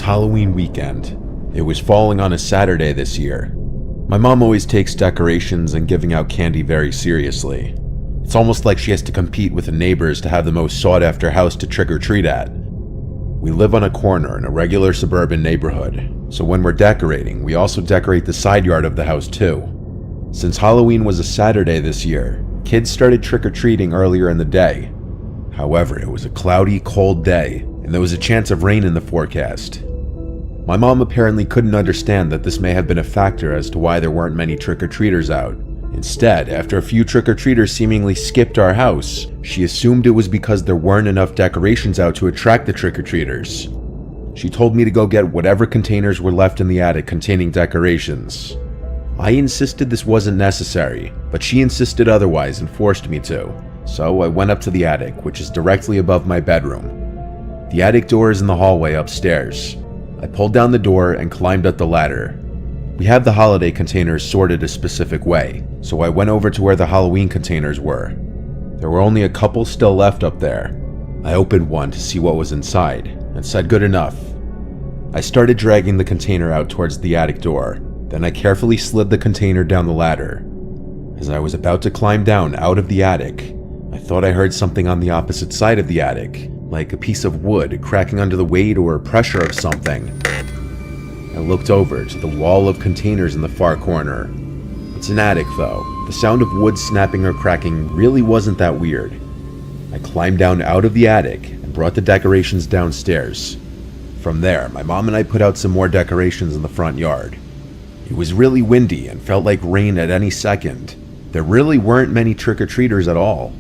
Halloween weekend. It was falling on a Saturday this year. My mom always takes decorations and giving out candy very seriously. It's almost like she has to compete with the neighbors to have the most sought-after house to trick-or-treat at. We live on a corner in a regular suburban neighborhood, so when we're decorating, we also decorate the side yard of the house too. Since Halloween was a Saturday this year, kids started trick-or-treating earlier in the day. However, it was a cloudy, cold day, and there was a chance of rain in the forecast. My mom apparently couldn't understand that this may have been a factor as to why there weren't many trick-or-treaters out. Instead, after a few trick-or-treaters seemingly skipped our house, she assumed it was because there weren't enough decorations out to attract the trick-or-treaters. She told me to go get whatever containers were left in the attic containing decorations. I insisted this wasn't necessary, but she insisted otherwise and forced me to. So I went up to the attic, which is directly above my bedroom. The attic door is in the hallway upstairs. I pulled down the door and climbed up the ladder. We have the holiday containers sorted a specific way, so I went over to where the Halloween containers were. There were only a couple still left up there. I opened one to see what was inside, and said good enough. I started dragging the container out towards the attic door, then I carefully slid the container down the ladder. As I was about to climb down out of the attic, I thought I heard something on the opposite side of the attic, like a piece of wood cracking under the weight or pressure of something. I looked over to the wall of containers in the far corner. It's an attic though. The sound of wood snapping or cracking really wasn't that weird. I climbed down out of the attic and brought the decorations downstairs. From there, my mom and I put out some more decorations in the front yard. It was really windy and felt like rain at any second. There really weren't many trick-or-treaters at all.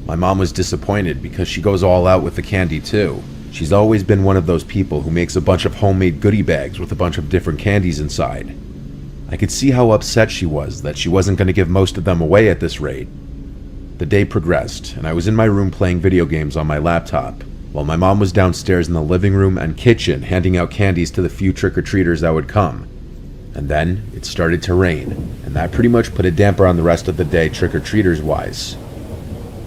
My mom was disappointed because she goes all out with the candy too. She's always been one of those people who makes a bunch of homemade goodie bags with a bunch of different candies inside. I could see how upset she was that she wasn't going to give most of them away at this rate. The day progressed, and I was in my room playing video games on my laptop, while my mom was downstairs in the living room and kitchen handing out candies to the few trick-or-treaters that would come. And then it started to rain, and that pretty much put a damper on the rest of the day trick-or-treaters wise.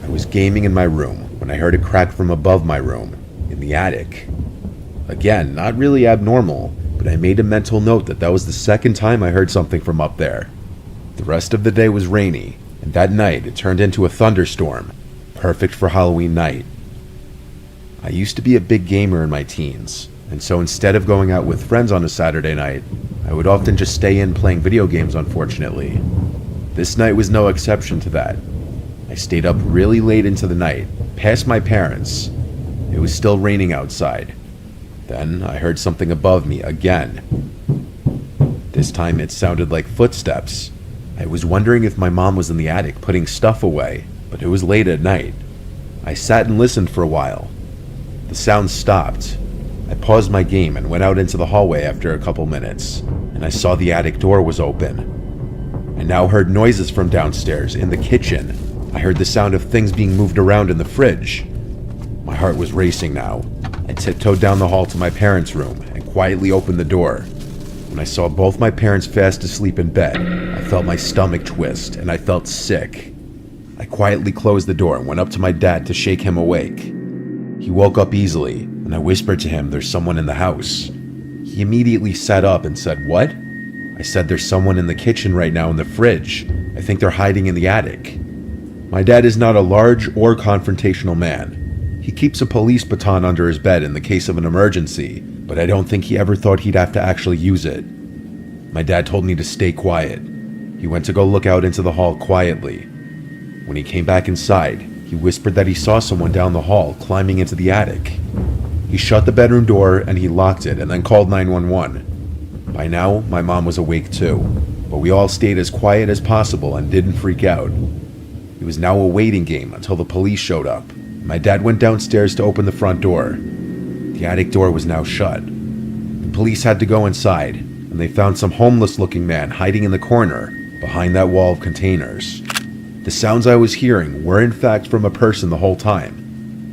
I was gaming in my room when I heard a crack from above my room, in the attic. Again, not really abnormal, but I made a mental note that was the second time I heard something from up there. The rest of the day was rainy, and that night it turned into a thunderstorm, perfect for Halloween night. I used to be a big gamer in my teens, and so instead of going out with friends on a Saturday night, I would often just stay in playing video games, unfortunately. This night was no exception to that. I stayed up really late into the night, past my parents'. It was still raining outside. Then I heard something above me again. This time it sounded like footsteps. I was wondering if my mom was in the attic putting stuff away, but it was late at night. I sat and listened for a while. The sound stopped. I paused my game and went out into the hallway after a couple minutes, and I saw the attic door was open. I now heard noises from downstairs in the kitchen. I heard the sound of things being moved around in the fridge. My heart was racing now. I tiptoed down the hall to my parents' room and quietly opened the door. When I saw both my parents fast asleep in bed, I felt my stomach twist and I felt sick. I quietly closed the door and went up to my dad to shake him awake. He woke up easily, and I whispered to him, "There's someone in the house." He immediately sat up and said, "What?" I said, "There's someone in the kitchen right now in the fridge. I think they're hiding in the attic." My dad is not a large or confrontational man. He keeps a police baton under his bed in the case of an emergency, but I don't think he ever thought he'd have to actually use it. My dad told me to stay quiet. He went to go look out into the hall quietly. When he came back inside, he whispered that he saw someone down the hall climbing into the attic. He shut the bedroom door and he locked it and then called 911. By now, my mom was awake too, but we all stayed as quiet as possible and didn't freak out. It was now a waiting game until the police showed up. My dad went downstairs to open the front door. The attic door was now shut. The police had to go inside, and they found some homeless-looking man hiding in the corner behind that wall of containers. The sounds I was hearing were in fact from a person the whole time.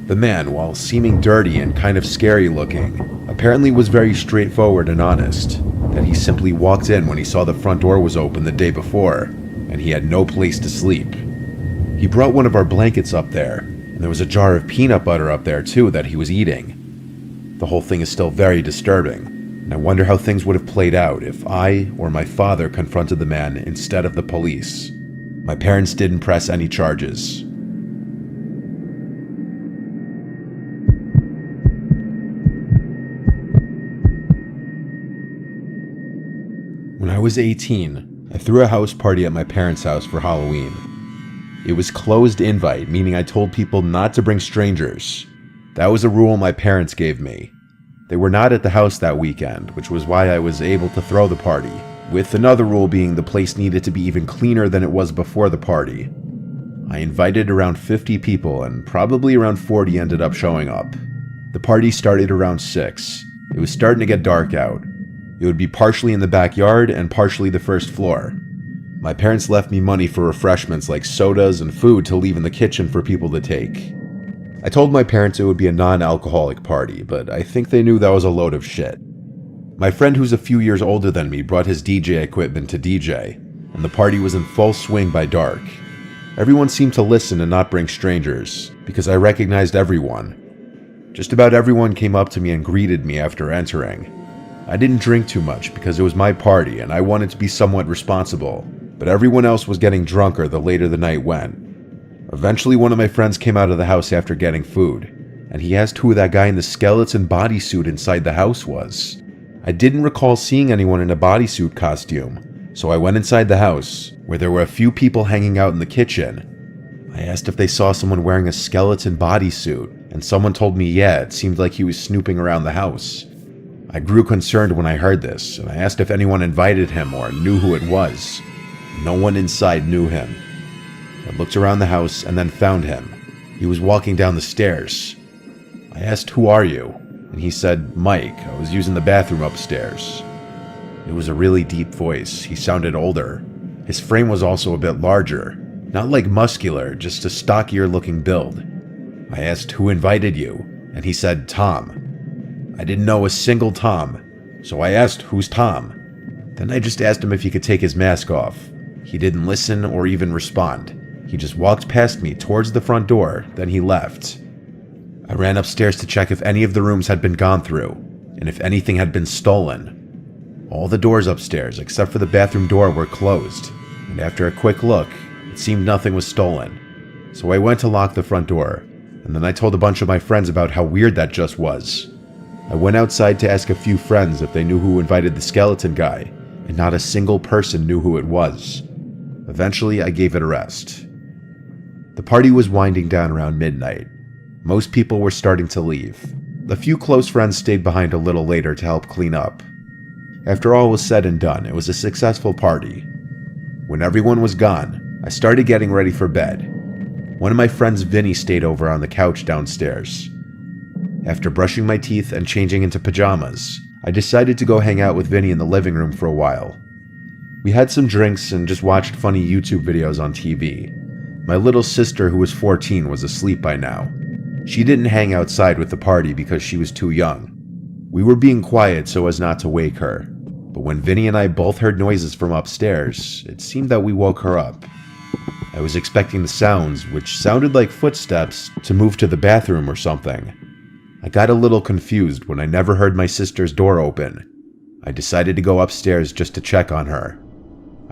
The man, while seeming dirty and kind of scary looking, apparently was very straightforward and honest, that he simply walked in when he saw the front door was open the day before, and he had no place to sleep. He brought one of our blankets up there, and there was a jar of peanut butter up there too that he was eating. The whole thing is still very disturbing. and I wonder how things would have played out if I or my father confronted the man instead of the police. My parents didn't press any charges. When I was 18, I threw a house party at my parents' house for Halloween. It was closed invite, meaning I told people not to bring strangers. That was a rule my parents gave me. They were not at the house that weekend, which was why I was able to throw the party, with another rule being the place needed to be even cleaner than it was before the party. I invited around 50 people and probably around 40 ended up showing up. The party started around 6. It was starting to get dark out. It would be partially in the backyard and partially the first floor. My parents left me money for refreshments like sodas and food to leave in the kitchen for people to take. I told my parents it would be a non-alcoholic party, but I think they knew that was a load of shit. My friend who's a few years older than me brought his DJ equipment to DJ, and the party was in full swing by dark. Everyone seemed to listen and not bring strangers, because I recognized everyone. Just about everyone came up to me and greeted me after entering. I didn't drink too much because it was my party and I wanted to be somewhat responsible, but everyone else was getting drunker the later the night went. Eventually, one of my friends came out of the house after getting food, and he asked who that guy in the skeleton bodysuit inside the house was. I didn't recall seeing anyone in a bodysuit costume, so I went inside the house, where there were a few people hanging out in the kitchen. I asked if they saw someone wearing a skeleton bodysuit, and someone told me yeah, it seemed like he was snooping around the house. I grew concerned when I heard this, and I asked if anyone invited him or knew who it was. No one inside knew him. I looked around the house and then found him. He was walking down the stairs. I asked, "Who are you?" And he said, "Mike, I was using the bathroom upstairs." It was a really deep voice. He sounded older. His frame was also a bit larger. Not like muscular, just a stockier looking build. I asked, "Who invited you?" And he said, "Tom." I didn't know a single Tom, so I asked, "Who's Tom?" Then I just asked him if he could take his mask off. He didn't listen or even respond. He just walked past me towards the front door, then he left. I ran upstairs to check if any of the rooms had been gone through, and if anything had been stolen. All the doors upstairs, except for the bathroom door, were closed, and after a quick look, it seemed nothing was stolen. So I went to lock the front door, and then I told a bunch of my friends about how weird that just was. I went outside to ask a few friends if they knew who invited the skeleton guy, and not a single person knew who it was. Eventually, I gave it a rest. The party was winding down around midnight. Most people were starting to leave. A few close friends stayed behind a little later to help clean up. After all was said and done, it was a successful party. When everyone was gone, I started getting ready for bed. One of my friends, Vinny, stayed over on the couch downstairs. After brushing my teeth and changing into pajamas, I decided to go hang out with Vinny in the living room for a while. We had some drinks and just watched funny YouTube videos on TV. My little sister, who was 14, was asleep by now. She didn't hang outside with the party because she was too young. We were being quiet so as not to wake her, but when Vinny and I both heard noises from upstairs, it seemed that we woke her up. I was expecting the sounds, which sounded like footsteps, to move to the bathroom or something. I got a little confused when I never heard my sister's door open. I decided to go upstairs just to check on her.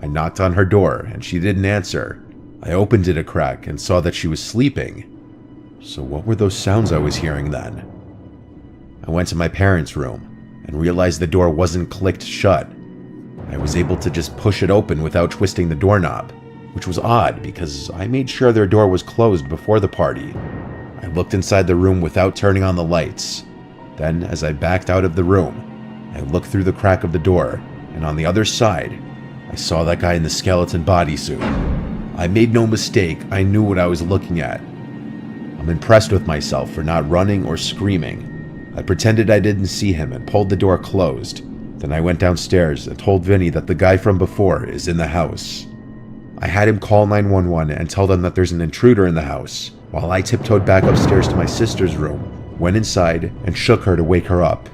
I knocked on her door and she didn't answer. I opened it a crack and saw that she was sleeping. So what were those sounds I was hearing then? I went to my parents' room and realized the door wasn't clicked shut. I was able to just push it open without twisting the doorknob, which was odd because I made sure their door was closed before the party. I looked inside the room without turning on the lights. Then, as I backed out of the room, I looked through the crack of the door, and on the other side, I saw that guy in the skeleton bodysuit. I made no mistake, I knew what I was looking at. I'm impressed with myself for not running or screaming. I pretended I didn't see him and pulled the door closed. Then I went downstairs and told Vinny that the guy from before is in the house. I had him call 911 and tell them that there's an intruder in the house, while I tiptoed back upstairs to my sister's room, went inside, and shook her to wake her up.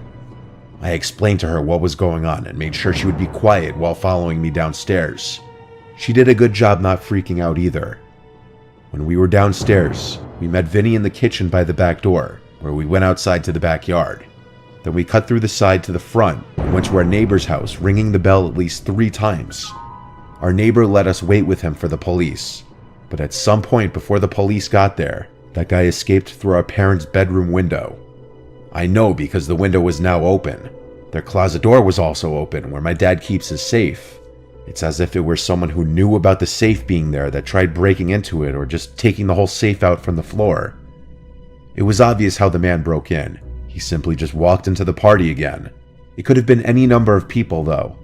I explained to her what was going on and made sure she would be quiet while following me downstairs. She did a good job not freaking out either. When we were downstairs, we met Vinny in the kitchen by the back door, where we went outside to the backyard. Then we cut through the side to the front and went to our neighbor's house, ringing the bell at least 3 times. Our neighbor let us wait with him for the police, but at some point before the police got there, that guy escaped through our parents' bedroom window. I know because the window was now open. Their closet door was also open, where my dad keeps his safe. It's as if it were someone who knew about the safe being there that tried breaking into it or just taking the whole safe out from the floor. It was obvious how the man broke in. He simply just walked into the party again. It could have been any number of people though.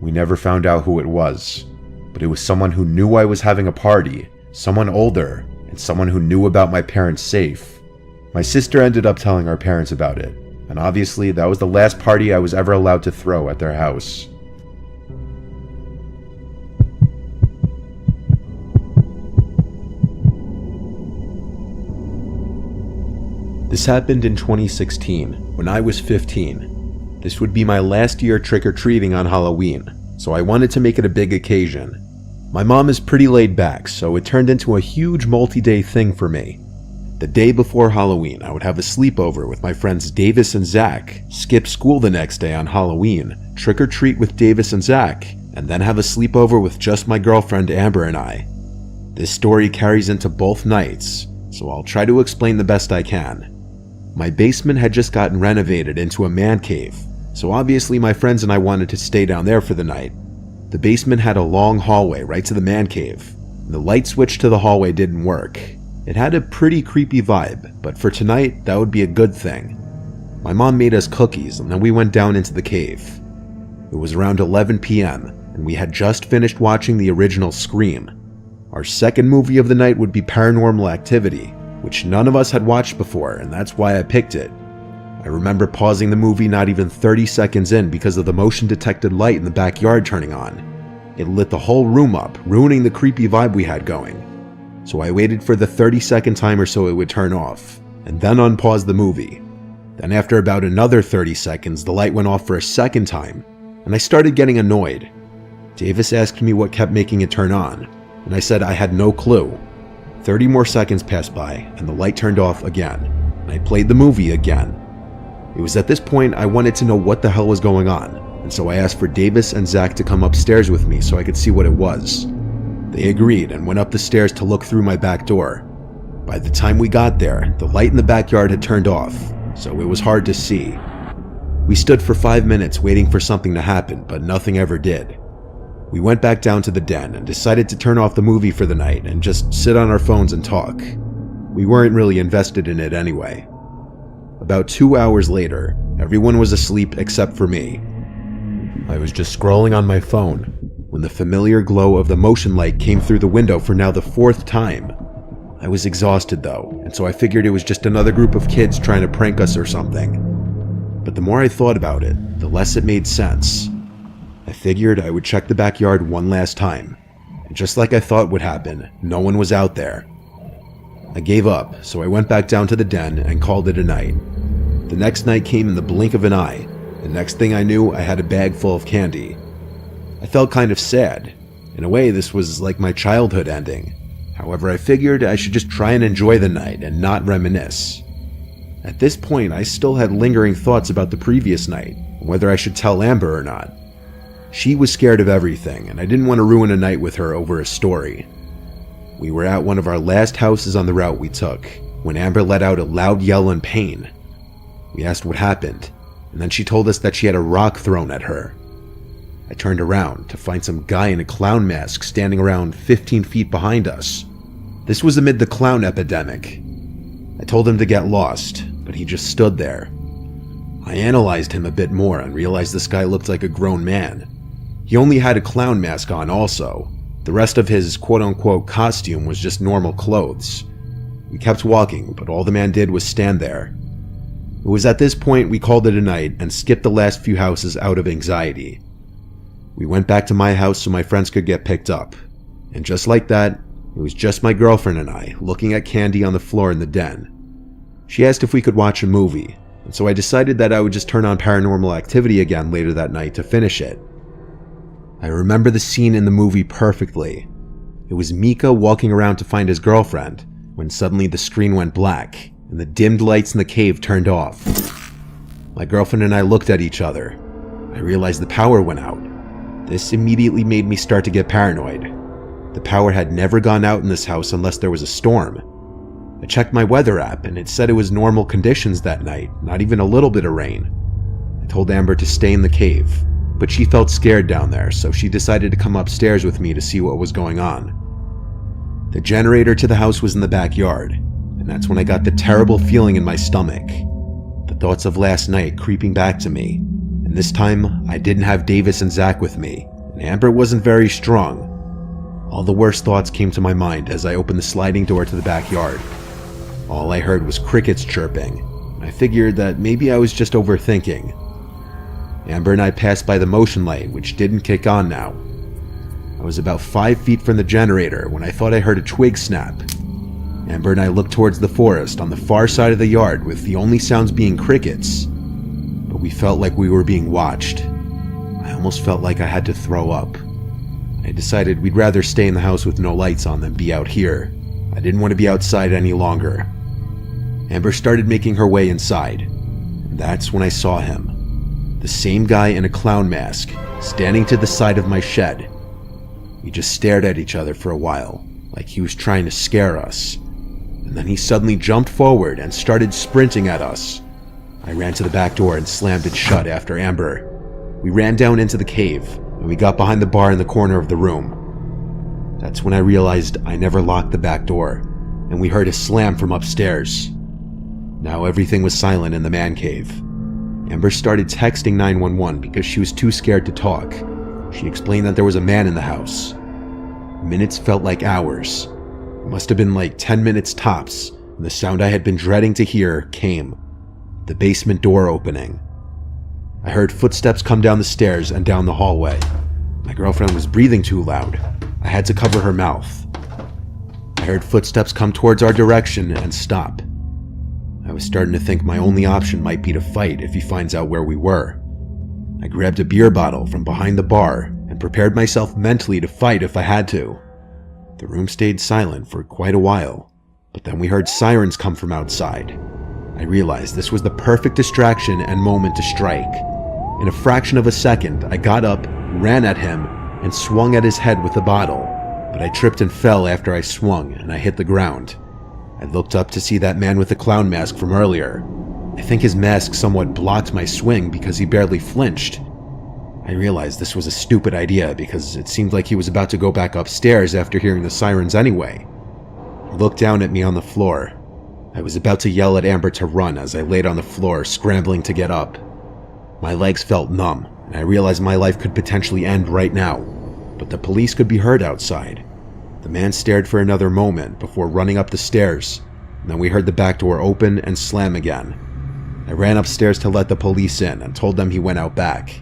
We never found out who it was, but it was someone who knew I was having a party, someone older, and someone who knew about my parents' safe. My sister ended up telling our parents about it, and obviously that was the last party I was ever allowed to throw at their house. This happened in 2016, when I was 15. This would be my last year trick-or-treating on Halloween, so I wanted to make it a big occasion. My mom is pretty laid back, so it turned into a huge multi-day thing for me. The day before Halloween, I would have a sleepover with my friends Davis and Zach, skip school the next day on Halloween, trick-or-treat with Davis and Zach, and then have a sleepover with just my girlfriend Amber and I. This story carries into both nights, so I'll try to explain the best I can. My basement had just gotten renovated into a man cave, so obviously my friends and I wanted to stay down there for the night. The basement had a long hallway right to the man cave. The light switch to the hallway didn't work. It had a pretty creepy vibe, but for tonight, that would be a good thing. My mom made us cookies and then we went down into the cave. It was around 11 p.m. and we had just finished watching the original Scream. Our second movie of the night would be Paranormal Activity, which none of us had watched before, and that's why I picked it. I remember pausing the movie not even 30 seconds in because of the motion-detected light in the backyard turning on. It lit the whole room up, ruining the creepy vibe we had going. So I waited for the 30-second timer so it would turn off, and then unpaused the movie. Then after about another 30 seconds, the light went off for a second time, and I started getting annoyed. Davis asked me what kept making it turn on, and I said I had no clue. 30 more seconds passed by, and the light turned off again, and I played the movie again. It was at this point I wanted to know what the hell was going on, and so I asked for Davis and Zach to come upstairs with me so I could see what it was. They agreed and went up the stairs to look through my back door. By the time we got there, the light in the backyard had turned off, so it was hard to see. We stood for 5 minutes waiting for something to happen, but nothing ever did. We went back down to the den and decided to turn off the movie for the night and just sit on our phones and talk. We weren't really invested in it anyway. About 2 hours later, everyone was asleep except for me. I was just scrolling on my phone when the familiar glow of the motion light came through the window for now the 4th time. I was exhausted though, and so I figured it was just another group of kids trying to prank us or something. But the more I thought about it, the less it made sense. I figured I would check the backyard one last time, and just like I thought would happen, no one was out there. I gave up, so I went back down to the den and called it a night. The next night came in the blink of an eye. The next thing I knew, I had a bag full of candy. I felt kind of sad. In a way, this was like my childhood ending. However, I figured I should just try and enjoy the night and not reminisce. At this point, I still had lingering thoughts about the previous night, and whether I should tell Amber or not. She was scared of everything, and I didn't want to ruin a night with her over a story. We were at one of our last houses on the route we took, when Amber let out a loud yell in pain. We asked what happened, and then she told us that she had a rock thrown at her. I turned around to find some guy in a clown mask standing around 15 feet behind us. This was amid the clown epidemic. I told him to get lost, but he just stood there. I analyzed him a bit more and realized this guy looked like a grown man. He only had a clown mask on also. The rest of his quote-unquote costume was just normal clothes. We kept walking, but all the man did was stand there. It was at this point we called it a night and skipped the last few houses out of anxiety. We went back to my house so my friends could get picked up. And just like that, it was just my girlfriend and I looking at candy on the floor in the den. She asked if we could watch a movie, and so I decided that I would just turn on Paranormal Activity again later that night to finish it. I remember the scene in the movie perfectly. It was Mika walking around to find his girlfriend, when suddenly the screen went black, and the dimmed lights in the cave turned off. My girlfriend and I looked at each other. I realized the power went out. This immediately made me start to get paranoid. The power had never gone out in this house unless there was a storm. I checked my weather app and it said it was normal conditions that night, not even a little bit of rain. I told Amber to stay in the cave, but she felt scared down there, so she decided to come upstairs with me to see what was going on. The generator to the house was in the backyard, and that's when I got the terrible feeling in my stomach. The thoughts of last night creeping back to me, and this time I didn't have Davis and Zach with me, and Amber wasn't very strong. All the worst thoughts came to my mind as I opened the sliding door to the backyard. All I heard was crickets chirping, and I figured that maybe I was just overthinking. Amber and I passed by the motion light, which didn't kick on now. I was about 5 feet from the generator when I thought I heard a twig snap. Amber and I looked towards the forest on the far side of the yard, with the only sounds being crickets, but we felt like we were being watched. I almost felt like I had to throw up. I decided we'd rather stay in the house with no lights on than be out here. I didn't want to be outside any longer. Amber started making her way inside, and that's when I saw him. The same guy in a clown mask, standing to the side of my shed. We just stared at each other for a while, like he was trying to scare us. And then he suddenly jumped forward and started sprinting at us. I ran to the back door and slammed it shut after Amber. We ran down into the cave, and we got behind the bar in the corner of the room. That's when I realized I never locked the back door, and we heard a slam from upstairs. Now everything was silent in the man cave. Amber started texting 911 because she was too scared to talk. She explained that there was a man in the house. Minutes felt like hours. It must have been like 10 minutes tops, and the sound I had been dreading to hear came. The basement door opening. I heard footsteps come down the stairs and down the hallway. My girlfriend was breathing too loud. I had to cover her mouth. I heard footsteps come towards our direction and stop. I was starting to think my only option might be to fight if he finds out where we were. I grabbed a beer bottle from behind the bar and prepared myself mentally to fight if I had to. The room stayed silent for quite a while, but then we heard sirens come from outside. I realized this was the perfect distraction and moment to strike. In a fraction of a second, I got up, ran at him, and swung at his head with the bottle, but I tripped and fell after I swung, and I hit the ground. I looked up to see that man with the clown mask from earlier. I think his mask somewhat blocked my swing because he barely flinched. I realized this was a stupid idea because it seemed like he was about to go back upstairs after hearing the sirens anyway. He looked down at me on the floor. I was about to yell at Amber to run as I laid on the floor, scrambling to get up. My legs felt numb, and I realized my life could potentially end right now, but the police could be heard outside. The man stared for another moment before running up the stairs, and then we heard the back door open and slam again. I ran upstairs to let the police in and told them he went out back.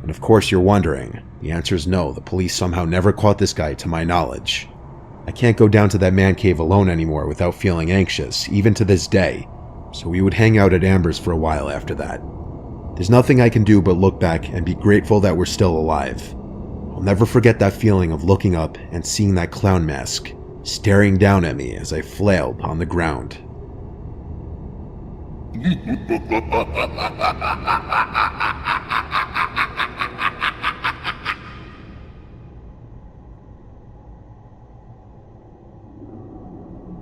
And of course you're wondering, the answer is no, the police somehow never caught this guy to my knowledge. I can't go down to that man cave alone anymore without feeling anxious, even to this day, so we would hang out at Amber's for a while after that. There's nothing I can do but look back and be grateful that we're still alive. I'll never forget that feeling of looking up and seeing that clown mask staring down at me as I flailed on the ground.